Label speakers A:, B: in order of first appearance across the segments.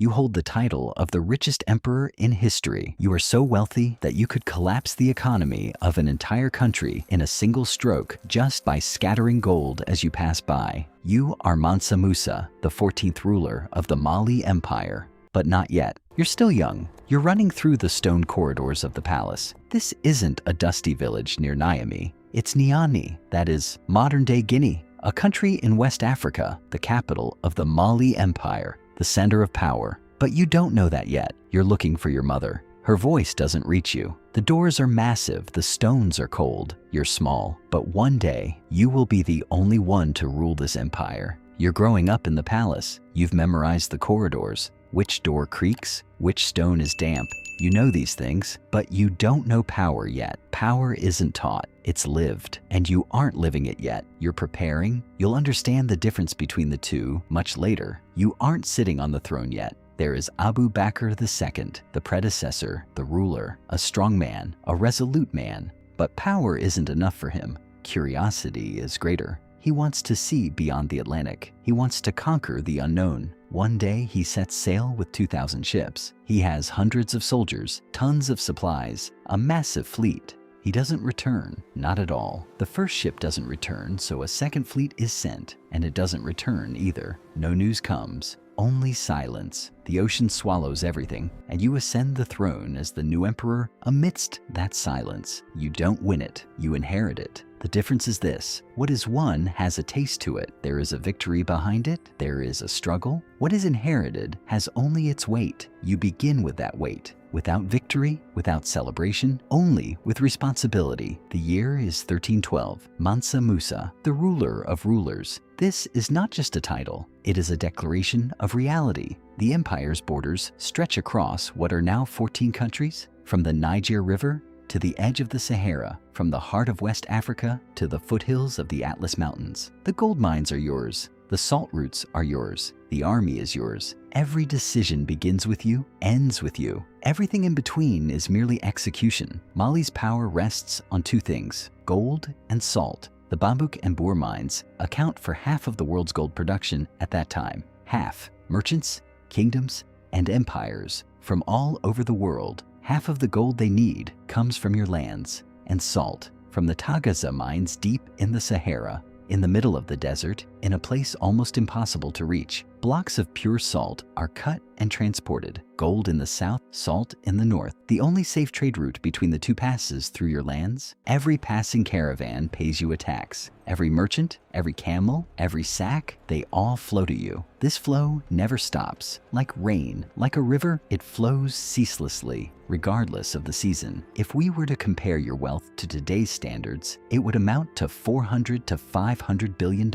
A: You hold the title of the richest emperor in history. You are so wealthy that you could collapse the economy of an entire country in a single stroke just by scattering gold as you pass by. You are Mansa Musa, the 14th ruler of the Mali Empire. But not yet. You're still young. You're running through the stone corridors of the palace. This isn't a dusty village near Niamey. It's Niani, that is modern-day Guinea, a country in West Africa, the capital of the Mali Empire, the center of power. But you don't know that yet. You're looking for your mother. Her voice doesn't reach you. The doors are massive, the stones are cold. You're small, but one day you will be the only one to rule this empire. You're growing up in the palace. You've memorized the corridors. Which door creaks? Which stone is damp? You know these things, but you don't know power yet. Power isn't taught, it's lived, and you aren't living it yet. You're preparing. You'll understand the difference between the two much later. You aren't sitting on the throne yet. There is Abu Bakr II, the predecessor, the ruler, a strong man, a resolute man. But power isn't enough for him. Curiosity is greater. He wants to see beyond the Atlantic. He wants to conquer the unknown. One day, he sets sail with 2,000 ships. He has hundreds of soldiers, tons of supplies, a massive fleet. He doesn't return, not at all. The first ship doesn't return, so a second fleet is sent, and it doesn't return either. No news comes, only silence. The ocean swallows everything, and you ascend the throne as the new emperor amidst that silence. You don't win it, you inherit it. The difference is this: what is won has a taste to it. There is a victory behind it. There is a struggle. What is inherited has only its weight. You begin with that weight. Without victory, without celebration, only with responsibility. The year is 1312. Mansa Musa, the ruler of rulers. This is not just a title. It is a declaration of reality. The empire's borders stretch across what are now 14 countries, from the Niger River to the edge of the Sahara, from the heart of West Africa to the foothills of the Atlas Mountains. The gold mines are yours. The salt routes are yours. The army is yours. Every decision begins with you, ends with you. Everything in between is merely execution. Mali's power rests on two things: gold and salt. The Bambouk and Boer mines account for half of the world's gold production at that time. Half. Merchants, kingdoms, and empires from all over the world. Half of the gold they need comes from your lands, and salt from the Tagaza mines deep in the Sahara, in the middle of the desert, in a place almost impossible to reach. Blocks of pure salt are cut and transported. Gold in the south, salt in the north. The only safe trade route between the two passes through your lands. Every passing caravan pays you a tax. Every merchant, every camel, every sack, they all flow to you. This flow never stops. Like rain, like a river, it flows ceaselessly, regardless of the season. If we were to compare your wealth to today's standards, it would amount to $400 to $500 billion.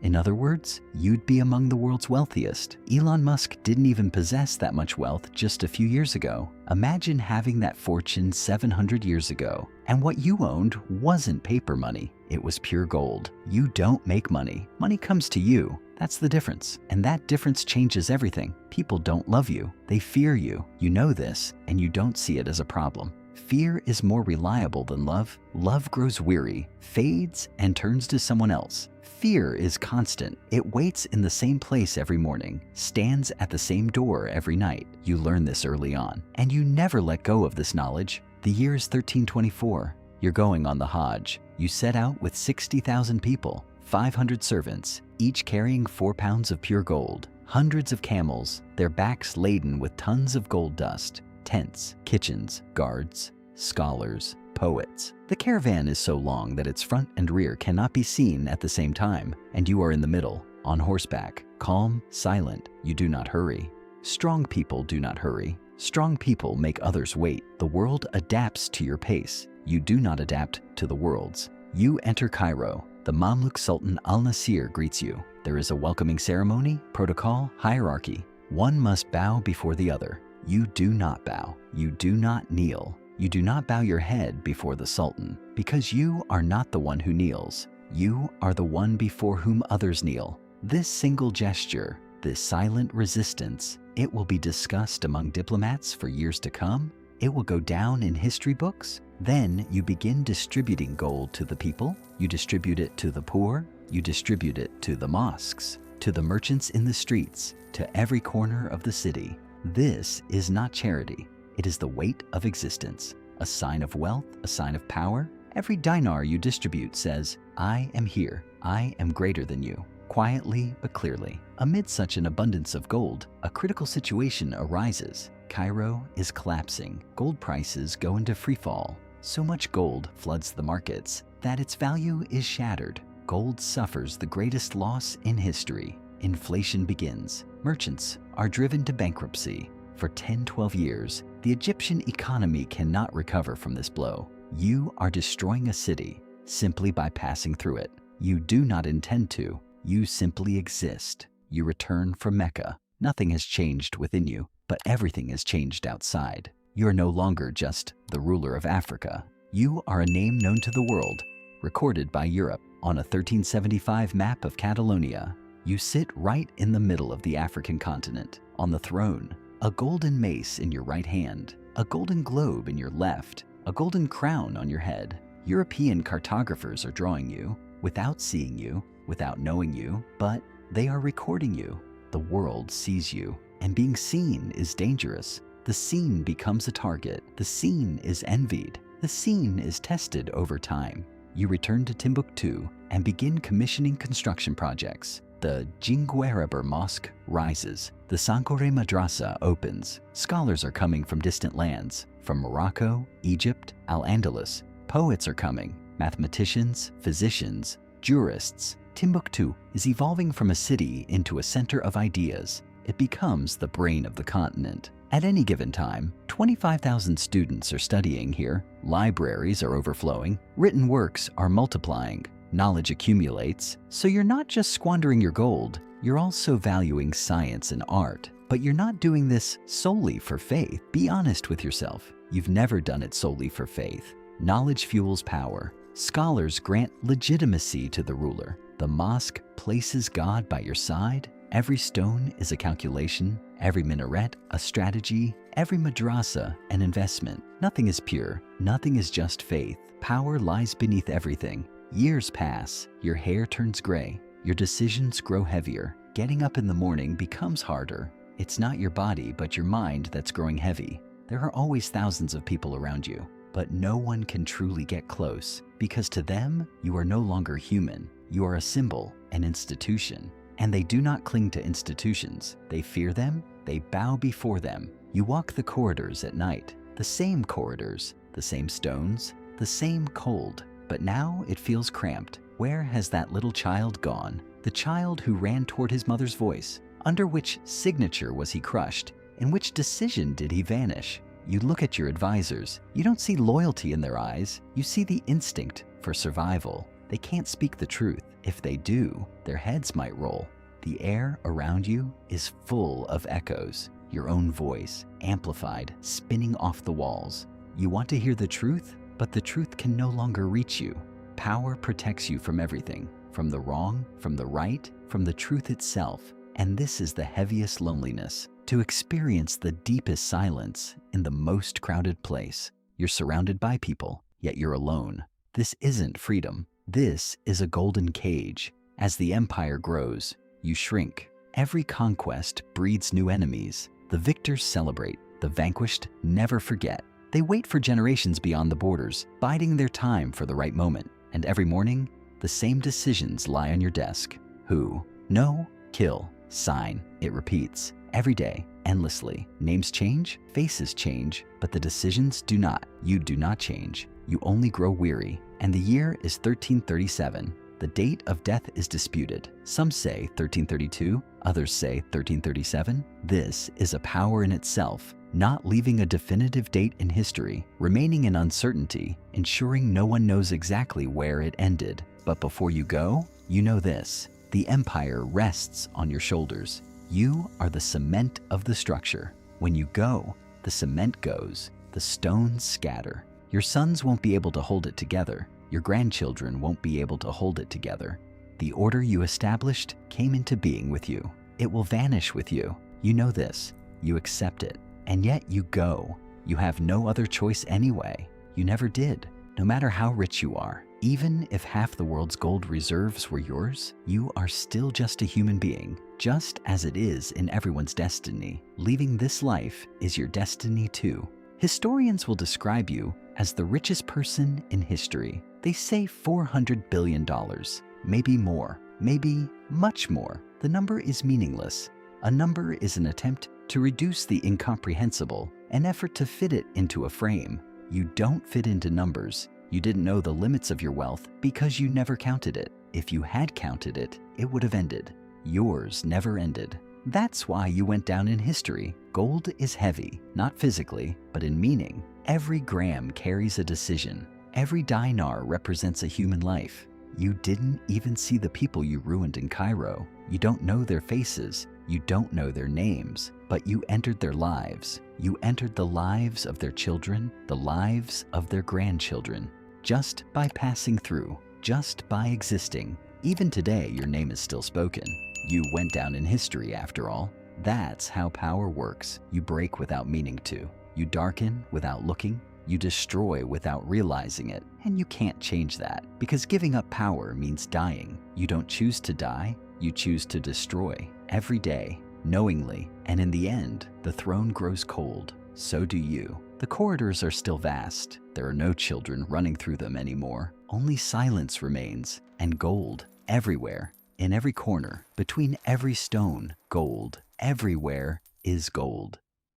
A: In other words, you'd be among the world's wealthiest. Elon Musk didn't even possess that much wealth just a few years ago. Imagine having that fortune 700 years ago, and what you owned wasn't paper money. It was pure gold. You don't make money. Money comes to you. That's the difference. And that difference changes everything. People don't love you. They fear you. You know this, and you don't see it as a problem. Fear is more reliable than love. Love grows weary, fades, and turns to someone else. Fear is constant. It waits in the same place every morning, stands at the same door every night. You learn this early on, and you never let go of this knowledge. The year is 1324. You're going on the Hajj. You set out with 60,000 people, 500 servants, each carrying 4 pounds of pure gold, hundreds of camels, their backs laden with tons of gold dust, tents, kitchens, guards, scholars, poets. The caravan is so long that its front and rear cannot be seen at the same time, and you are in the middle, on horseback, calm, silent. You do not hurry. Strong people do not hurry. Strong people make others wait. The world adapts to your pace. You do not adapt to the world's. You enter Cairo. The Mamluk Sultan Al-Nasir greets you. There is a welcoming ceremony, protocol, hierarchy. One must bow before the other. You do not bow. You do not kneel. You do not bow your head before the Sultan, because you are not the one who kneels. You are the one before whom others kneel. This single gesture, this silent resistance, it will be discussed among diplomats for years to come. It will go down in history books. Then you begin distributing gold to the people. You distribute it to the poor. You distribute it to the mosques. to the merchants in the streets, to every corner of the city. This is not charity. It is the weight of existence, a sign of wealth, a sign of power. Every dinar you distribute says, I am here. I am greater than you. Quietly but clearly. Amid such an abundance of gold, a critical situation arises. Cairo is collapsing. Gold prices go into freefall. So much gold floods the markets that its value is shattered. Gold suffers the greatest loss in history. Inflation begins. Merchants are driven to bankruptcy. For 10-12 years, the Egyptian economy cannot recover from this blow. You are destroying a city simply by passing through it. You do not intend to. You simply exist. You return from Mecca. Nothing has changed within you, but everything has changed outside. You are no longer just the ruler of Africa. You are a name known to the world, recorded by Europe on a 1375 map of Catalonia. You sit right in the middle of the African continent, on the throne, a golden mace in your right hand, a golden globe in your left, a golden crown on your head. European cartographers are drawing you, without seeing you, without knowing you, but they are recording you. The world sees you, and being seen is dangerous. The seen becomes a target. The seen is envied. The seen is tested over time. You return to Timbuktu and begin commissioning construction projects. The Jinguereber Mosque rises. The Sankore Madrasa opens. Scholars are coming from distant lands, from Morocco, Egypt, Al-Andalus. Poets are coming, mathematicians, physicians, jurists. Timbuktu is evolving from a city into a center of ideas. It becomes the brain of the continent. At any given time, 25,000 students are studying here. Libraries are overflowing. Written works are multiplying. Knowledge accumulates. So you're not just squandering your gold, you're also valuing science and art. But you're not doing this solely for faith. Be honest with yourself. You've never done it solely for faith. Knowledge fuels power. Scholars grant legitimacy to the ruler. The mosque places God by your side. Every stone is a calculation. Every minaret, a strategy. Every madrasa, an investment. Nothing is pure. Nothing is just faith. Power lies beneath everything. Years pass. Your hair turns gray. Your decisions grow heavier. Getting up in the morning becomes harder. It's not your body, but your mind that's growing heavy. There are always thousands of people around you, but no one can truly get close because to them, you are no longer human. You are a symbol, an institution. And they do not cling to institutions. They fear them. They bow before them. You walk the corridors at night. The same corridors, the same stones, the same cold. But now it feels cramped. Where has that little child gone? The child who ran toward his mother's voice. Under which signature was he crushed? In which decision did he vanish? You look at your advisors. You don't see loyalty in their eyes. You see the instinct for survival. They can't speak the truth. If they do, their heads might roll. The air around you is full of echoes. Your own voice, amplified, spinning off the walls. You want to hear the truth, but the truth can no longer reach you. Power protects you from everything, from the wrong, from the right, from the truth itself. And this is the heaviest loneliness, to experience the deepest silence in the most crowded place. You're surrounded by people, yet you're alone. This isn't freedom. This is a golden cage. As the empire grows, you shrink. Every conquest breeds new enemies. The victors celebrate. The vanquished never forget. They wait for generations beyond the borders, biding their time for the right moment. And every morning, the same decisions lie on your desk. Who? No, kill, sign. It repeats. Every day, endlessly. Names change, faces change, but the decisions do not. You do not change. You only grow weary. And the year is 1337. The date of death is disputed. Some say 1332, others say 1337. This is a power in itself, not leaving a definitive date in history, remaining in uncertainty, ensuring no one knows exactly where it ended. But before you go, you know this: the empire rests on your shoulders. You are the cement of the structure. When you go, the cement goes, the stones scatter. Your sons won't be able to hold it together. Your grandchildren won't be able to hold it together. The order you established came into being with you. It will vanish with you. You know this. You accept it. And yet you go. You have no other choice anyway. You never did. No matter how rich you are, Even if half the world's gold reserves were yours, you are still just a human being, just as it is in everyone's destiny. Leaving this life is your destiny too. Historians will describe you as the richest person in history. They say $400 billion, maybe more, maybe much more. The number is meaningless. A number is an attempt to reduce the incomprehensible, an effort to fit it into a frame. You don't fit into numbers. You didn't know the limits of your wealth because you never counted it. If you had counted it, it would have ended. Yours never ended. That's why you went down in history. Gold is heavy, not physically, but in meaning. Every gram carries a decision. Every dinar represents a human life. You didn't even see the people you ruined in Cairo. You don't know their faces. You don't know their names, but you entered their lives. You entered the lives of their children, the lives of their grandchildren. Just by passing through, just by existing. Even today, your name is still spoken. You went down in history after all. That's how power works. You break without meaning to. You darken without looking. You destroy without realizing it. And you can't change that, because giving up power means dying. You don't choose to die, you choose to destroy. Every day, knowingly, and in the end, the throne grows cold. So do you. The corridors are still vast. There are no children running through them anymore. Only silence remains, and gold everywhere, in every corner, between every stone, gold. Everywhere is gold.